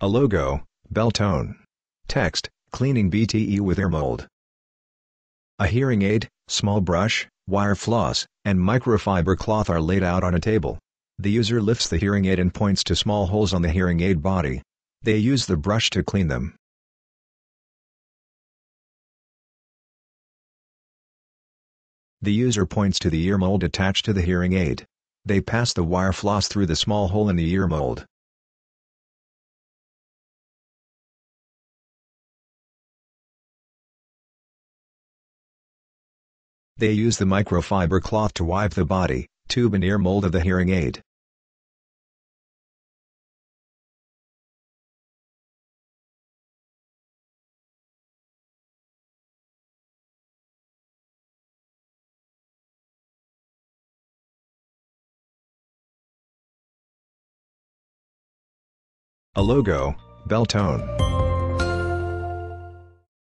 A logo, Beltone. Text, cleaning BTE with Earmold. A hearing aid, small brush, wire floss, and microfiber cloth are laid out on a table. The user lifts the hearing aid and points to small holes on the hearing aid body. They use the brush to clean them. The user points to the earmold attached to the hearing aid. They pass the wire floss through the small hole in the earmold. They use the microfiber cloth to wipe the body, tube and ear mold of the hearing aid. A logo, Beltone.